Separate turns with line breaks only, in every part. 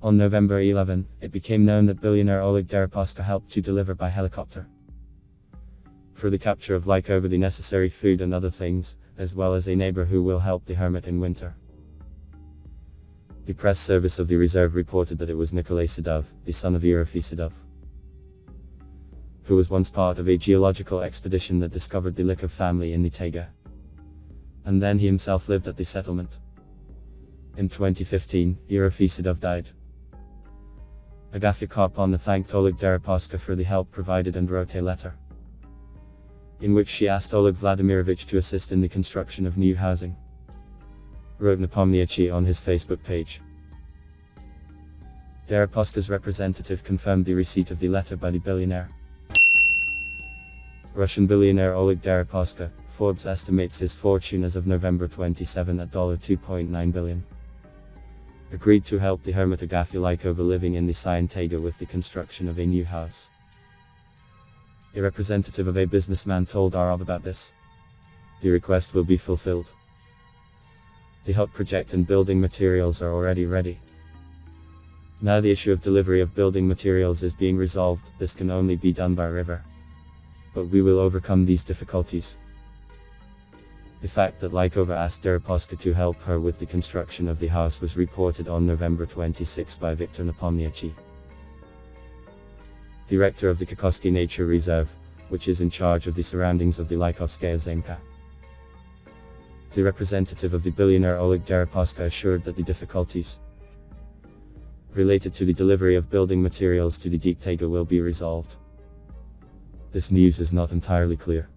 On November 11, it became known that billionaire Oleg Deripaska helped to deliver by helicopter for the capture of Lykova the necessary food and other things, as well as a neighbor who will help the hermit in winter. The press service of the reserve reported that it was Nikolai Sedov, the son of Agafya Sedov, who was once part of a geological expedition that discovered the Lykov family in the taiga. And then he himself lived at the settlement. In 2015, Agafya Sedov died. Agafya Karpovna thanked Oleg Deripaska for the help provided and wrote a letter, in which she asked Oleg Vladimirovich to assist in the construction of new housing, wrote Napomniachi on his Facebook page. Deripaska's representative confirmed the receipt of the letter by the billionaire. Russian billionaire Oleg Deripaska, Forbes estimates his fortune as of November 27 at $2.9 billion. Agreed to help the hermit Agafya Lykova living in the Sion taiga with the construction of a new house. A representative of a businessman told Arab about this. The request will be fulfilled. The hut project and building materials are already ready. Now the issue of delivery of building materials is being resolved. This can only be done by river. But we will overcome these difficulties. The fact that Lykova asked Deripaska to help her with the construction of the house was reported on November 26 by Viktor Napomniachi, director of the Kokoski Nature Reserve, which is in charge of the surroundings of the Lykovskaya Zemka. The representative of the billionaire Oleg Deripaska assured that the difficulties related to the delivery of building materials to the deep taiga will be resolved. This news is not entirely clear.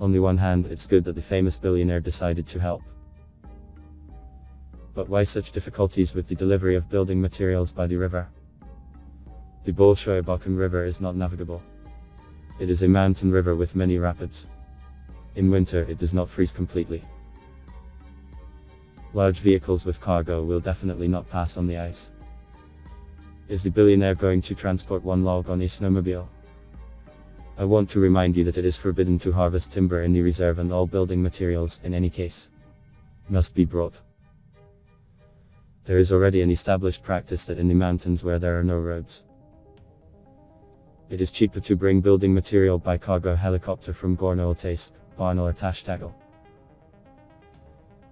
On the one hand, it's good that the famous billionaire decided to help. But why such difficulties with the delivery of building materials by the river? The Bolshoy Bakan River is not navigable. It is a mountain river with many rapids. In winter it does not freeze completely. Large vehicles with cargo will definitely not pass on the ice. Is the billionaire going to transport one log on a snowmobile? I want to remind you that it is forbidden to harvest timber in the reserve, and all building materials, in any case, must be brought. There is already an established practice that in the mountains where there are no roads, it is cheaper to bring building material by cargo helicopter from Gorno-Altaysk, Barno or Tashtagel.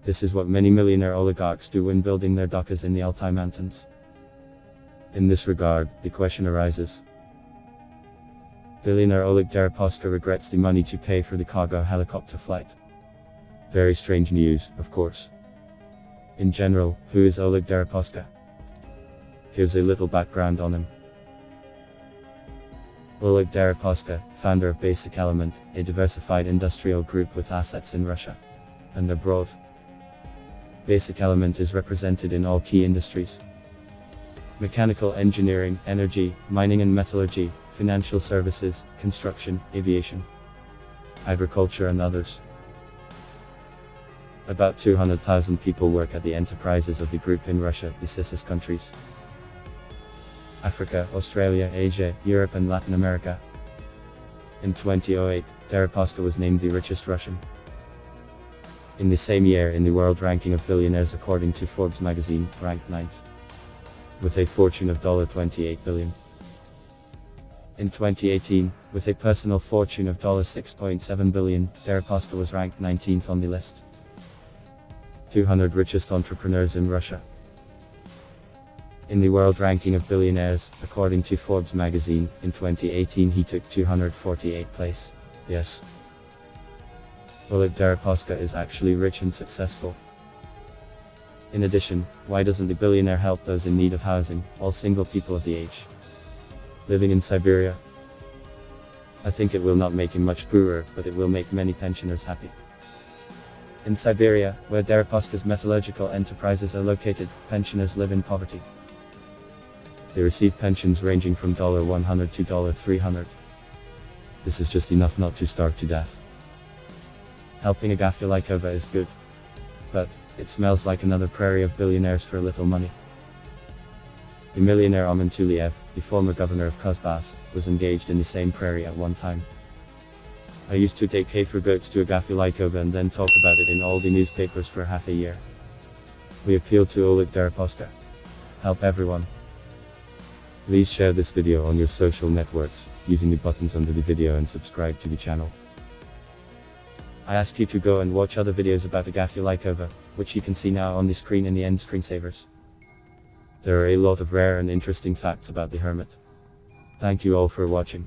This is what many millionaire oligarchs do when building their dakas in the Altai Mountains. In this regard, the question arises. Billionaire Oleg Deripaska regrets the money to pay for the cargo helicopter flight. Very strange news, of course. In general, who is Oleg Deripaska? Here's a little background on him. Oleg Deripaska, founder of Basic Element, a diversified industrial group with assets in Russia and abroad. Basic Element is represented in all key industries: mechanical engineering, energy, mining and metallurgy, financial services, construction, aviation, agriculture and others. About 200,000 people work at the enterprises of the group in Russia, the CIS countries, Africa, Australia, Asia, Europe and Latin America. In 2008, Deripaska was named the richest Russian. In the same year, in the world ranking of billionaires according to Forbes magazine, ranked 9th, with a fortune of $28 billion. In 2018, with a personal fortune of $6.7 billion, Deripaska was ranked 19th on the list 200 richest entrepreneurs in Russia. In the world ranking of billionaires, according to Forbes magazine, in 2018 he took 248th place. Yes, Oleg Deripaska is actually rich and successful. In addition, why doesn't the billionaire help those in need of housing, all single people of the age, living in Siberia? I think it will not make him much poorer, but it will make many pensioners happy. In Siberia, where Deripaska's metallurgical enterprises are located, pensioners live in poverty. They receive pensions ranging from $100 to $300. This is just enough not to starve to death. Helping Agafya Lykova is good, but it smells like another prairie of billionaires for little money. The millionaire Armen Tuliev, the former governor of Kuzbas, was engaged in the same prairie at one time. I used to take hay for goats to Agafya Lykova and then talk about it in all the newspapers for half a year. We appeal to Oleg Deripaska. help everyone. Please share this video on your social networks, using the buttons under the video and subscribe to the channel. I ask you to go and watch other videos about Agafya Lykova, which you can see now on the screen in the end screensavers. There are a lot of rare and interesting facts about the Hermit. Thank you all for watching.